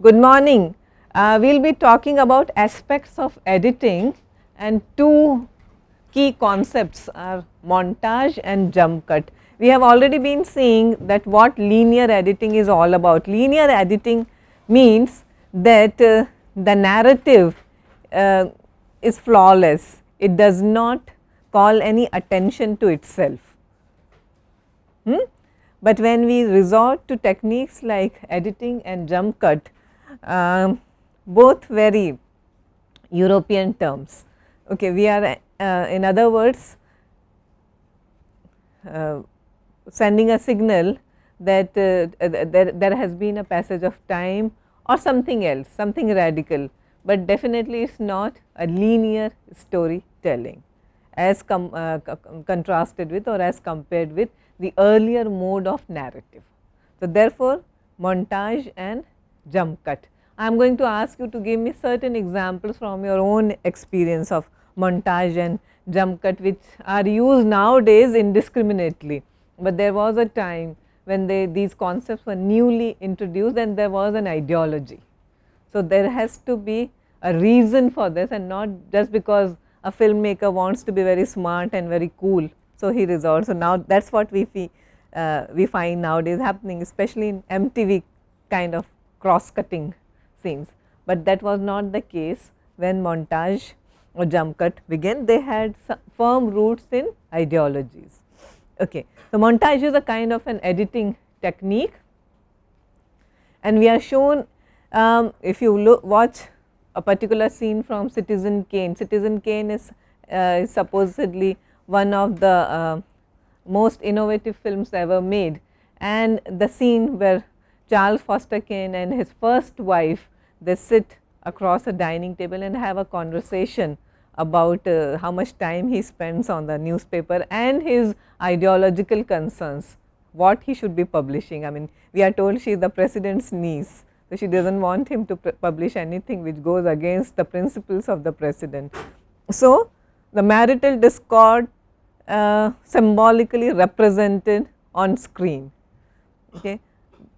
Good morning. We will be talking about aspects of editing, and two key concepts are montage and jump cut. We have already been seeing that what linear editing is all about. Linear editing means that the narrative is flawless, it does not call any attention to itself. But when we resort to techniques like editing and jump cut, both very European terms. Okay, we are in other words sending a signal that there has been a passage of time or something else, something radical, but definitely it is not a linear storytelling as contrasted with or as compared with the earlier mode of narrative. So, therefore, montage and jump cut. I am going to ask you to give me certain examples from your own experience of montage and jump cut, which are used nowadays indiscriminately, but there was a time when these concepts were newly introduced and there was an ideology. So, there has to be a reason for this and not just because a filmmaker wants to be very smart and very cool. So, he resorts. So, now that is what we find nowadays happening, especially in MTV kind of cross cutting scenes, but that was not the case when montage or jump cut began. They had firm roots in ideologies. Okay. So, montage is a kind of an editing technique, and we are shown if you watch a particular scene from Citizen Kane. Citizen Kane is supposedly one of the most innovative films ever made, and the scene where Charles Foster Kane and his first wife, they sit across a dining table and have a conversation about how much time he spends on the newspaper and his ideological concerns, what he should be publishing. I mean, we are told she is the president's niece, so she does not want him to publish anything which goes against the principles of the president. So, the marital discord symbolically represented on screen, okay,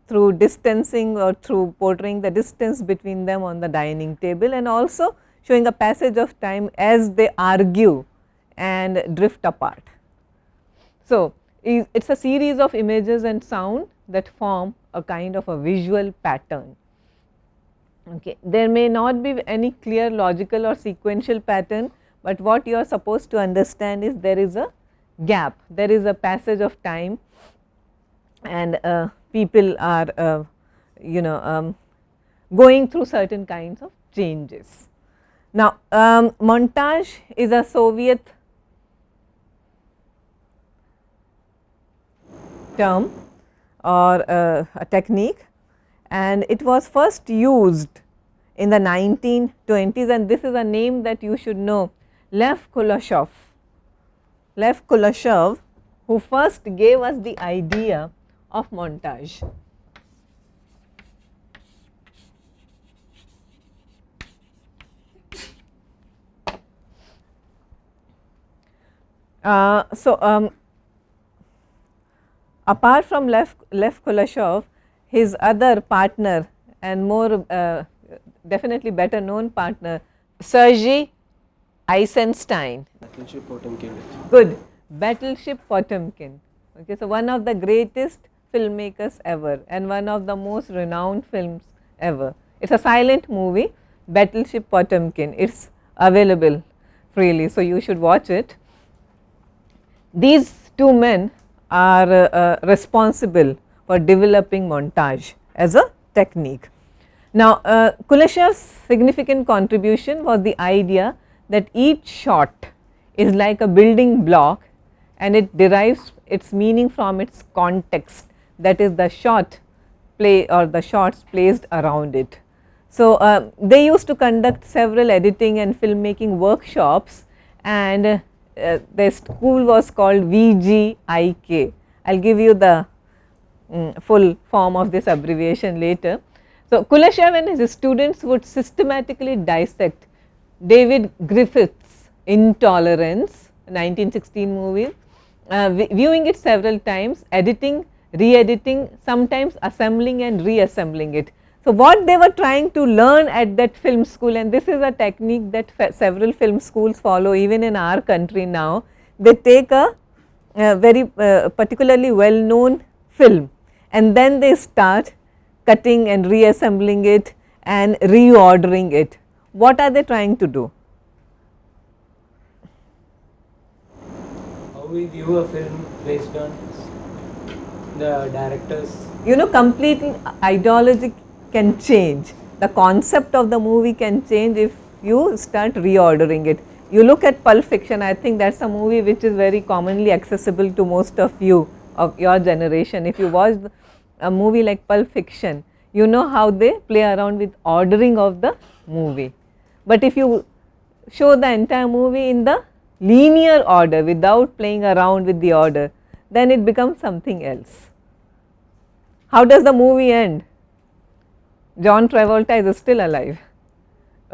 through distancing or through portraying the distance between them on the dining table, and also showing a passage of time as they argue and drift apart. So, it is a series of images and sound that form a kind of a visual pattern. Okay. There may not be any clear logical or sequential pattern, but what you are supposed to understand is there is a gap, there is a passage of time, and people are going through certain kinds of changes. Now, montage is a Soviet term or a technique, and it was first used in the 1920s, and this is a name that you should know, Lev Kuleshev. Lev Kuleshev, who first gave us the idea of montage. Apart from Lev Kuleshev, his other partner and more definitely better known partner, Sergei Eisenstein. Battleship Potemkin. Good, Battleship Potemkin. Okay, so one of the greatest filmmakers ever and one of the most renowned films ever. It is a silent movie, Battleship Potemkin. It is available freely, so you should watch it. These two men are responsible for developing montage as a technique. Now, Kuleshev's significant contribution was the idea that each shot is like a building block and it derives its meaning from its context, that is the shot play or the shots placed around it. So, they used to conduct several editing and filmmaking workshops, and the school was called VGIK. I will give you the full form of this abbreviation later. So, Kuleshev and his students would systematically dissect David Griffith's Intolerance 1916 movie, viewing it several times, editing, re-editing, sometimes assembling and reassembling it. So, what they were trying to learn at that film school, and this is a technique that several film schools follow even in our country now, they take a very particularly well known film and then they start cutting and reassembling it and reordering it. What are they trying to do? How we view a film based on the director's, Complete ideology can change. The concept of the movie can change if you start reordering it. You look at Pulp Fiction, I think that's a movie which is very commonly accessible to most of you of your generation. If you watch a movie like Pulp Fiction, you know how they play around with ordering of the movie. But if you show the entire movie in the linear order without playing around with the order, then it becomes something else. How does the movie end? John Travolta is still alive,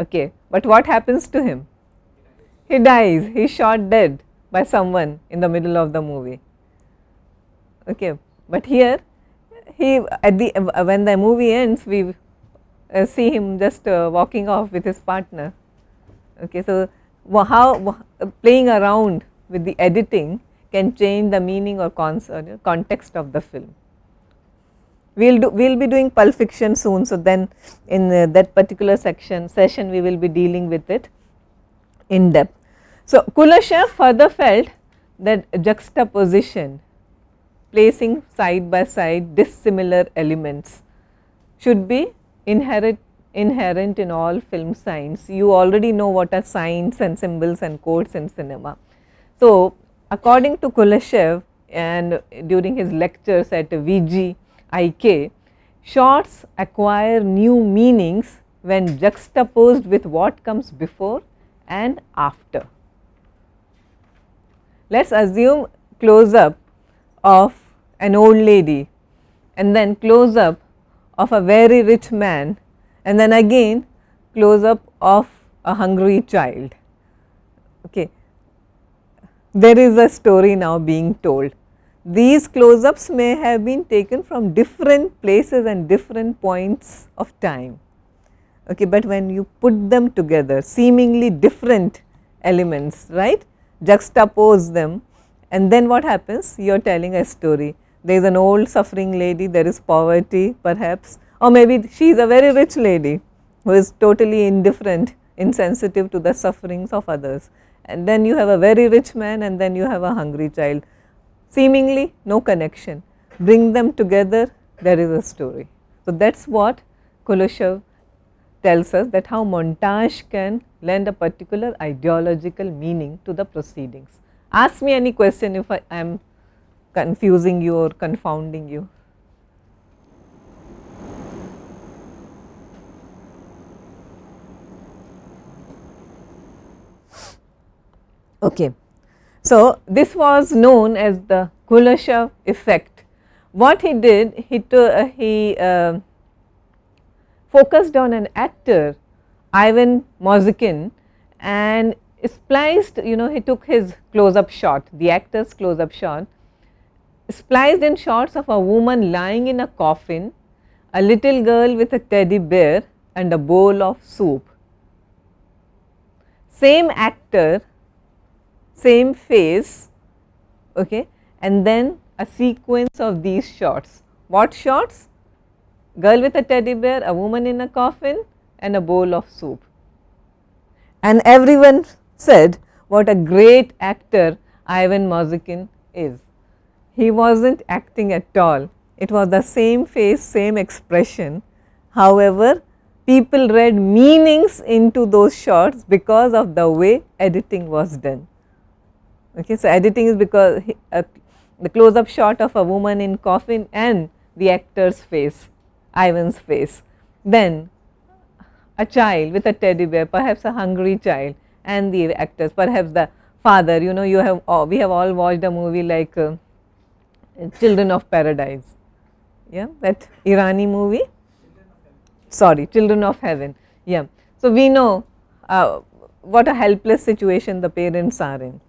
okay, but what happens to him? He dies, he is shot dead by someone in the middle of the movie, okay. But here he at the when the movie ends, we see him just walking off with his partner, okay. So, how playing around with the editing can change the meaning or context of the film. We will be doing Pulp Fiction soon. So, then in that particular session we will be dealing with it in depth. So, Kuleshev further felt that juxtaposition, placing side by side dissimilar elements, should be inherent in all film science. You already know what are signs and symbols and codes in cinema. So, according to Kuleshev and during his lectures at VGIK, shots acquire new meanings when juxtaposed with what comes before and after. Let us assume close up of an old lady and then close up of a very rich man and then again close up of a hungry child. Okay. There is a story now being told. These close ups may have been taken from different places and different points of time, okay, but when you put them together, seemingly different elements, right, juxtapose them, and then what happens? You are telling a story. There is an old suffering lady, there is poverty perhaps, or maybe she is a very rich lady who is totally indifferent, insensitive to the sufferings of others, and then you have a very rich man and then you have a hungry child. Seemingly no connection, bring them together, there is a story. So, that is what Kuleshev tells us, that how montage can lend a particular ideological meaning to the proceedings. Ask me any question if I am confusing you or confounding you. Okay. So, this was known as the Kuleshev effect. What he did, he focused on an actor, Ivan Mozikin, and spliced, he took his close up shot, the actor's close up shot, spliced in shots of a woman lying in a coffin, a little girl with a teddy bear and a bowl of soup. Same actor, same face, okay, and then a sequence of these shots. What shots? Girl with a teddy bear, a woman in a coffin and a bowl of soup. And everyone said what a great actor Ivan Mozikin is. He was not acting at all, it was the same face, same expression. However, people read meanings into those shots because of the way editing was done. Okay, so, editing is because the close up shot of a woman in coffin and the actor's face, Ivan's face, then a child with a teddy bear, perhaps a hungry child, and the actors, perhaps the father. You have we have all watched a movie like Children of Paradise, yeah, that Irani movie, sorry, Children of Heaven, yeah. So, we know what a helpless situation the parents are in.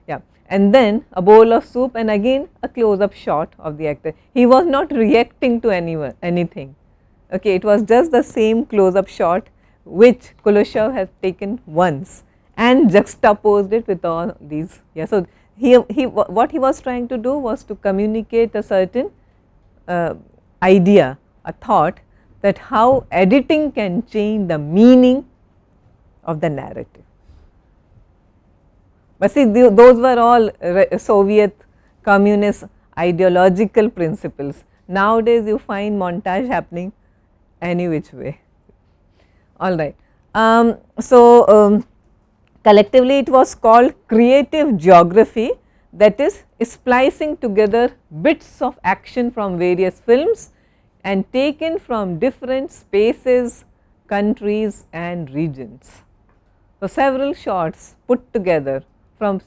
Yeah, and then a bowl of soup and again a close up shot of the actor. He was not reacting to anything, Okay, it was just the same close-up shot which Kuleshev had taken once and juxtaposed it with all these. Yeah, so what he was trying to do was to communicate a certain idea, a thought, that how editing can change the meaning of the narrative. But see, those were all Soviet communist ideological principles. Nowadays you find montage happening any which way. All right. Collectively it was called creative geography, that is splicing together bits of action from various films and taken from different spaces, countries and regions. So, several shots put together from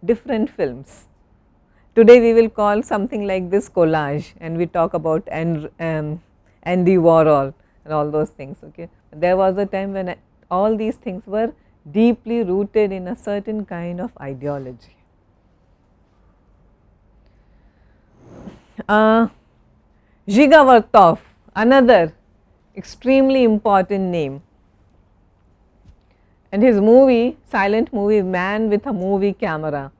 different films. Today we will call something like this collage, and we talk about Andy Warhol and all those things. Okay. There was a time when all these things were deeply rooted in a certain kind of ideology. Zhiga, another extremely important name, and his movie, silent movie Man with a Movie Camera,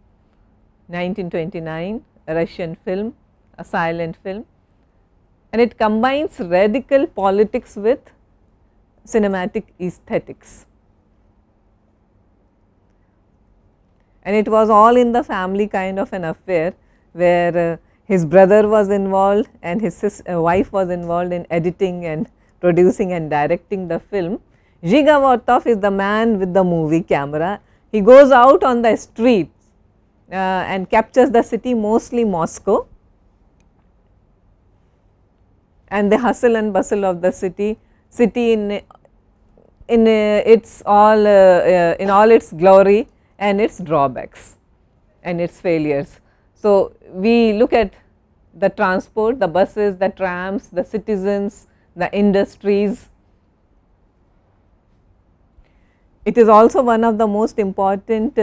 1929, a Russian film, a silent film, and it combines radical politics with cinematic aesthetics. And it was all in the family kind of an affair, where his brother was involved and his wife was involved in editing and producing and directing the film. Zhiga is the man with the movie camera. He goes out on the streets and captures the city, mostly Moscow, and the hustle and bustle of the city in its all in all its glory and its drawbacks and its failures. So, we look at the transport, the buses, the trams, the citizens, the industries. It is also one of the most important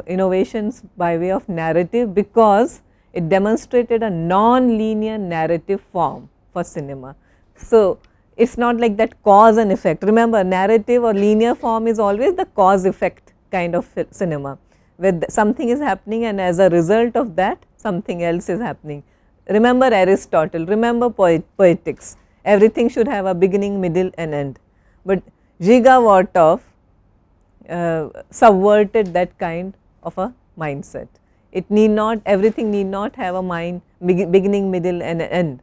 innovations by way of narrative, because it demonstrated a non-linear narrative form for cinema. So, it is not like that cause and effect. Remember, narrative or linear form is always the cause effect kind of cinema, where something is happening and as a result of that something else is happening. Remember Aristotle, remember poetics, everything should have a beginning, middle and end. But Zhiga subverted that kind of a mindset. It need not, everything need not have a beginning, middle and end.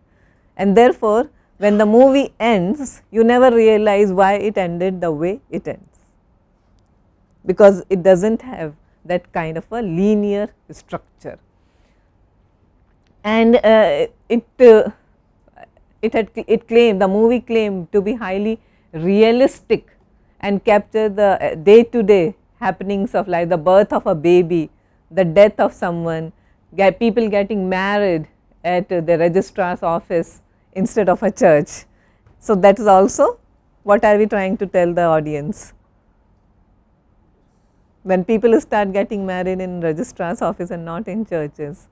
And therefore, when the movie ends, you never realize why it ended the way it ends, because it does not have that kind of a linear structure. And the movie claimed to be highly realistic and capture the day to day happenings of life, the birth of a baby, the death of someone, people getting married at the registrar's office instead of a church. So, that is also what are we trying to tell the audience. When people start getting married in registrar's office and not in churches,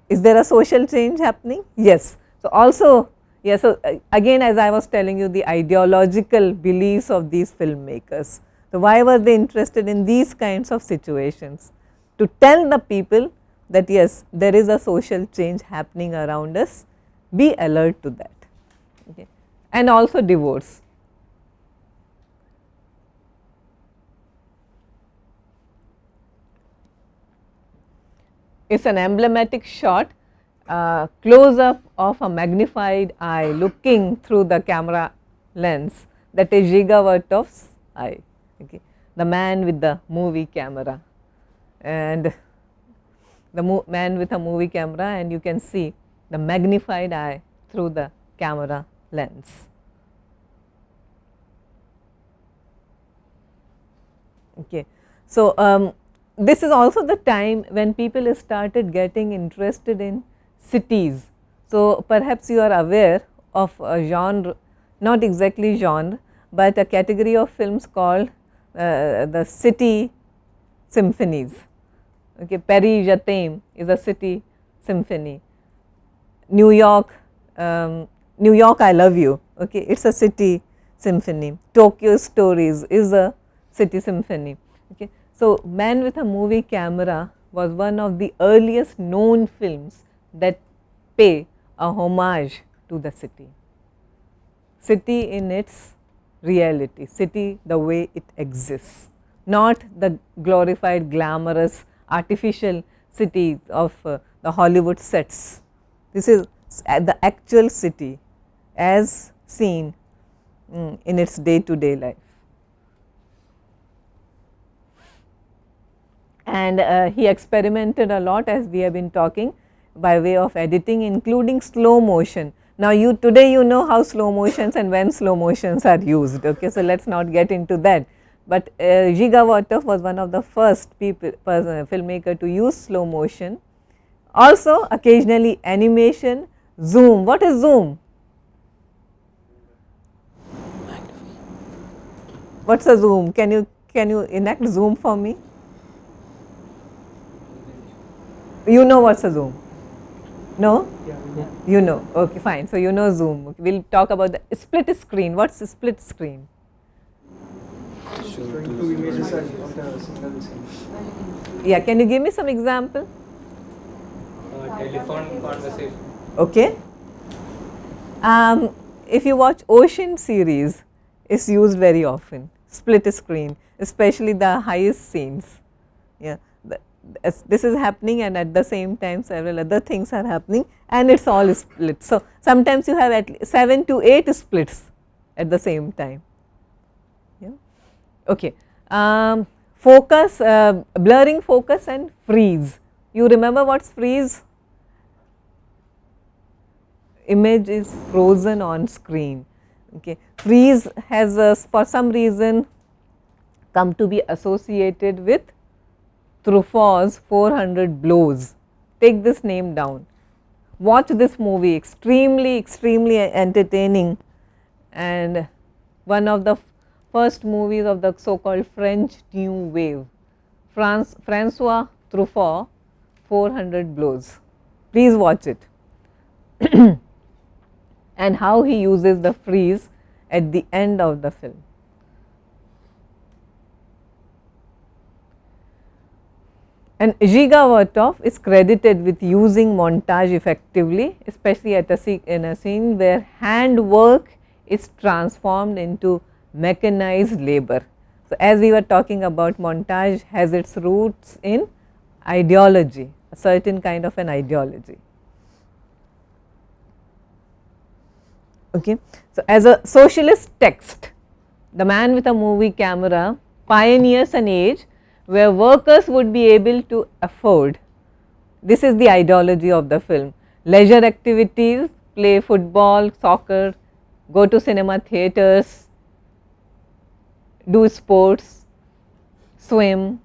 is there a social change happening? Yes. So, also yes, so again, as I was telling you, the ideological beliefs of these filmmakers. So, why were they interested in these kinds of situations? To tell the people that yes, there is a social change happening around us, be alert to that. Okay. And also divorce. It is an emblematic shot, close up of a magnified eye looking through the camera lens, that is Zhiga eye, okay. The man with the movie camera, and the man with a movie camera, and you can see the magnified eye through the camera lens. Okay. So, this is also the time when people started getting interested in cities. So, perhaps you are aware of a genre, not exactly genre, but a category of films called the city symphonies. Okay. Paris Je t'aime is a city symphony. New York, I love you. okay, it is a city symphony. Tokyo Stories is a city symphony. Okay. So, Man with a Movie Camera was one of the earliest known films that pay a homage to the city. City in its reality, city the way it exists, not the glorified, glamorous, artificial city of the Hollywood sets. This is the actual city as seen in its day to day life. And he experimented a lot, as we have been talking, by way of editing, including slow motion. Now, today you know how slow motions and when slow motions are used. Okay, so let us not get into that, but Žiga Vertov was one of the first filmmaker to use slow motion. Also occasionally animation, zoom. What is zoom? What is a zoom? Can you enact zoom for me? You know what is a zoom? No? Yeah. You know, okay, fine. So, you know zoom. We will talk about the split screen. What is split screen? Showing two images on a single scene. Yeah, can you give me some example? Telephone conversation. Okay. If you watch Ocean series, it's used very often, split screen, especially the highest scenes. Yeah. This is happening, and at the same time several other things are happening, and it is all split. So, sometimes you have at least 7 to 8 splits at the same time. Yeah. Okay. Focus, blurring focus and freeze. You remember what is freeze? Image is frozen on screen. Okay. Freeze has for some reason come to be associated with Truffau's 400 Blows. Take this name down. Watch this movie, extremely entertaining, and one of the first movies of the so called French New Wave. Francois Truffaut, 400 Blows. Please watch it. And how he uses the freeze at the end of the film. And Žiga Vertov is credited with using montage effectively, especially in a scene where handwork is transformed into mechanized labor. So, as we were talking about, montage has its roots in ideology, a certain kind of an ideology. Okay. So, as a socialist text, The Man with a Movie Camera pioneers an age where workers would be able to afford, this is the ideology of the film, leisure activities, play football, soccer, go to cinema theatres, do sports, swim,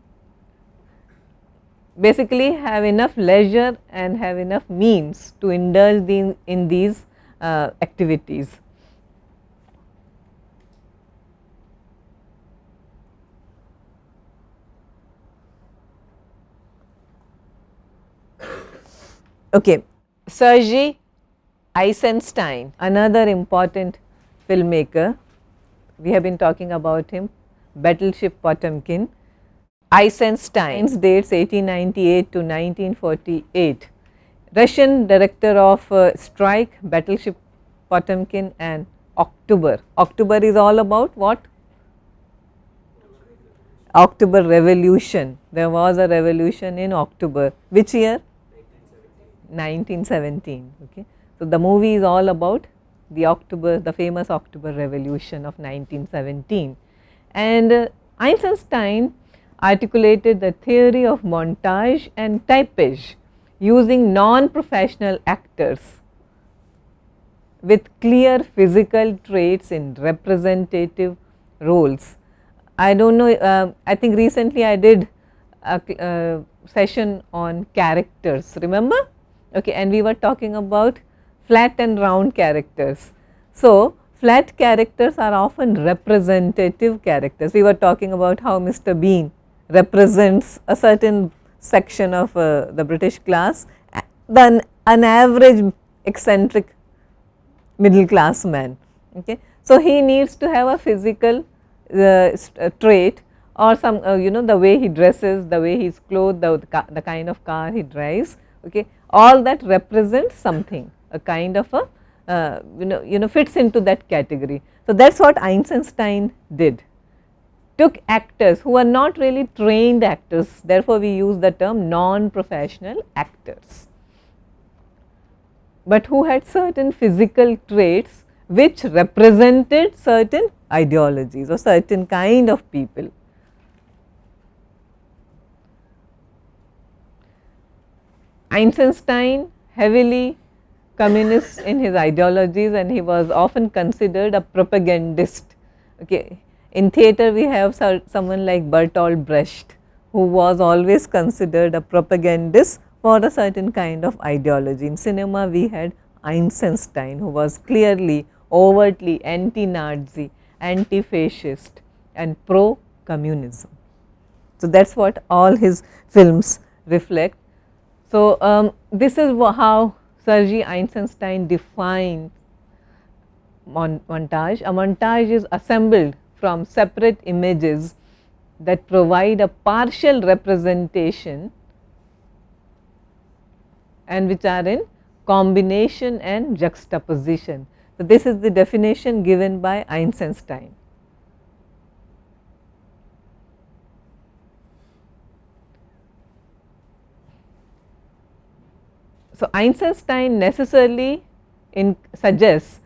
basically have enough leisure and have enough means to indulge in these activities. Okay. Sergei Eisenstein, another important filmmaker, we have been talking about him, Battleship Potemkin. Eisenstein's dates 1898 to 1948, Russian director of Strike, Battleship Potemkin and October. October is all about what? October Revolution. There was a revolution in October. Which year? 1917. Okay. So, the movie is all about the famous October Revolution of 1917, and Eisenstein articulated the theory of montage and typage using non-professional actors with clear physical traits in representative roles. I do not know, I think recently I did a session on characters, remember? Okay, and we were talking about flat and round characters. So, flat characters are often representative characters. We were talking about how Mr. Bean represents a certain section of the British class, an average eccentric middle class man. Okay. So, he needs to have a physical trait or some the way he dresses, the way he is clothed, the kind of car he drives, okay. All that represents something, a kind of a fits into that category. So, that is what Einstein did, took actors who are not really trained actors, therefore, we use the term non-professional actors, but who had certain physical traits which represented certain ideologies or certain kind of people. Einstein heavily communist in his ideologies and he was often considered a propagandist. Okay. In theatre we have someone like Bertolt Brecht, who was always considered a propagandist for a certain kind of ideology. In cinema we had Einstein, who was clearly overtly anti-Nazi, anti-fascist and pro-communism. So, that is what all his films reflect. So, this is how Sergei Einstein defined montage. A montage is assembled from separate images that provide a partial representation and which are in combination and juxtaposition. So, this is the definition given by Einstein. So, Einstein necessarily suggests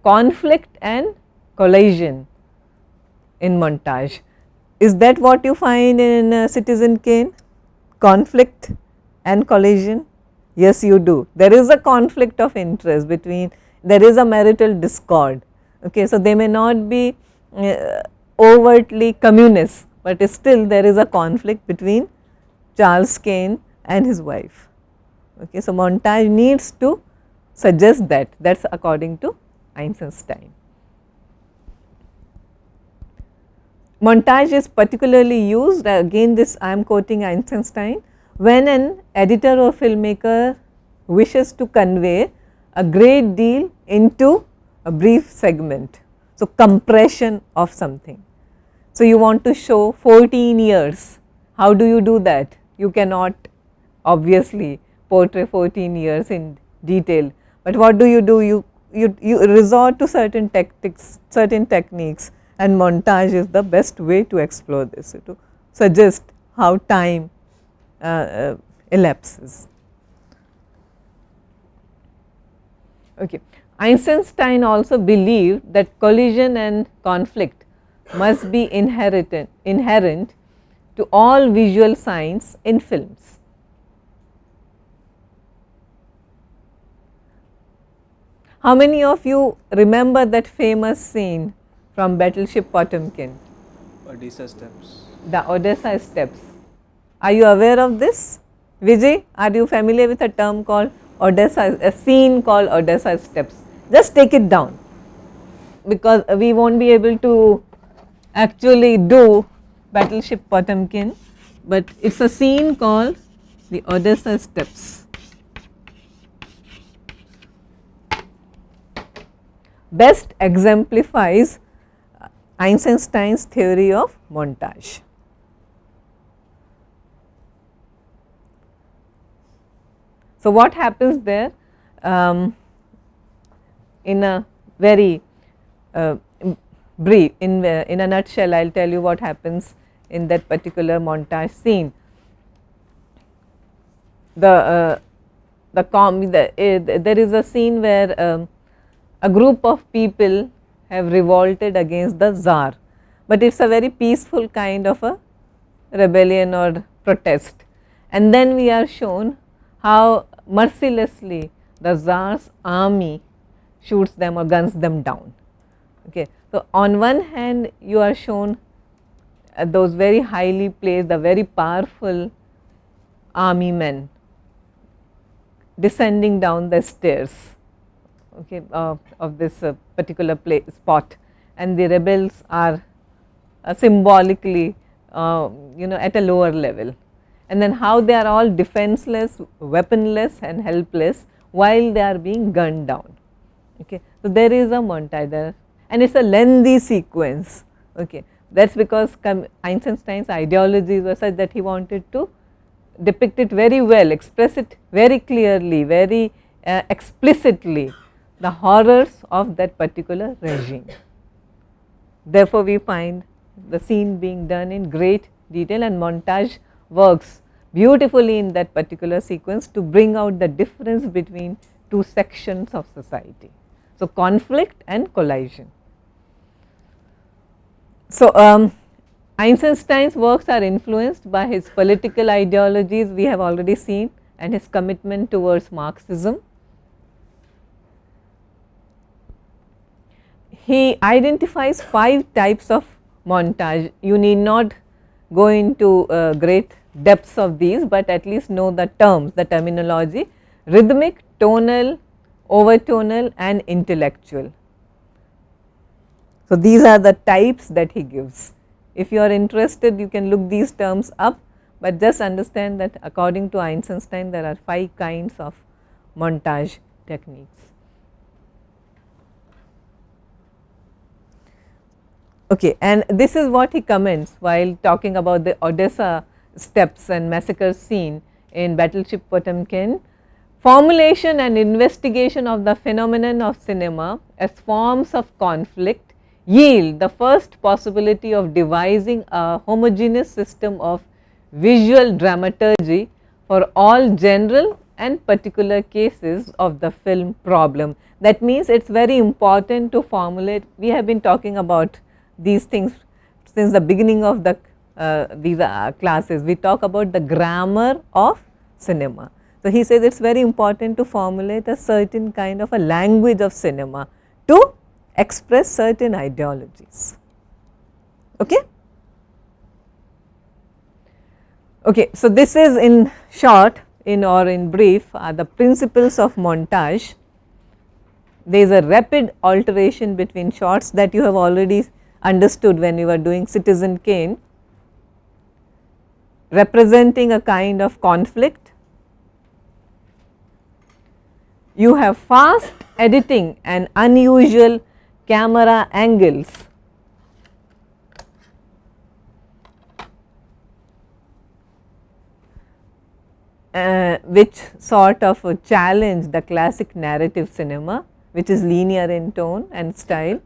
conflict and collision in montage. Is that what you find in Citizen Kane? Conflict and collision? Yes, you do. There is a conflict of interest between, there is a marital discord. Okay, so, they may not be overtly communist, but still there is a conflict between Charles Kane and his wife. Okay, so, montage needs to suggest that is according to Einstein. Montage is particularly used, again this I am quoting Einstein, when an editor or filmmaker wishes to convey a great deal into a brief segment. So, compression of something. So, you want to show 14 years, how do you do that? You cannot obviously portray 14 years in detail, but what do? You resort to certain tactics, certain techniques, and montage is the best way to explore this, to suggest how time elapses. Okay. Einstein also believed that collision and conflict must be inherent to all visual signs in films. How many of you remember that famous scene from Battleship Potemkin? Odessa steps. The Odessa steps. Are you aware of this? Vijay, are you familiar with a term called Odessa, a scene called Odessa steps? Just take it down, because we won't be able to actually do Battleship Potemkin, but it is a scene called the Odessa steps. Best exemplifies Einstein's theory of montage. So, what happens there? In a very brief, in a nutshell, I will tell you what happens in that particular montage scene. There is a scene where a group of people have revolted against the Tsar, but it is a very peaceful kind of a rebellion or protest, and then we are shown how mercilessly the Tsar's army shoots them or guns them down. Okay. So, on one hand you are shown those very highly placed, the very powerful army men descending down the stairs, okay, of this particular spot, and the rebels are symbolically at a lower level, and then how they are all defenseless, weaponless and helpless while they are being gunned down. Okay. So, there is a montage there, and it is a lengthy sequence. Okay. That is because Eisenstein's ideologies were such that he wanted to depict it very well, express it very clearly, very explicitly, the horrors of that particular regime. Therefore, we find the scene being done in great detail, and Montage works beautifully in that particular sequence to bring out the difference between two sections of society. So, conflict and collision. So, Eisenstein's works are influenced by his political ideologies, we have already seen, and his commitment towards Marxism. He identifies 5 types of montage. You need not go into great depths of these, but at least know the terms, the terminology: rhythmic, tonal, overtonal and intellectual. So, these are the types that he gives. If you are interested, you can look these terms up, but just understand that according to Eisenstein there are 5 kinds of montage techniques. Okay, and this is what he comments while talking about the Odessa steps and massacre scene in Battleship Potemkin. Formulation and investigation of the phenomenon of cinema as forms of conflict yield the first possibility of devising a homogeneous system of visual dramaturgy for all general and particular cases of the film problem. That means, it is very important to formulate. We have been talking about these things since the beginning of the these classes. We talk about the grammar of cinema. So, he says it is very important to formulate a certain kind of a language of cinema to express certain ideologies. Okay? Okay, so this is in short in brief the principles of montage. There is a rapid alteration between shots that you have already understood when you were doing Citizen Kane, representing a kind of conflict. You have fast editing and unusual camera angles. Which sort of challenge the classic narrative cinema, which is linear in tone and style.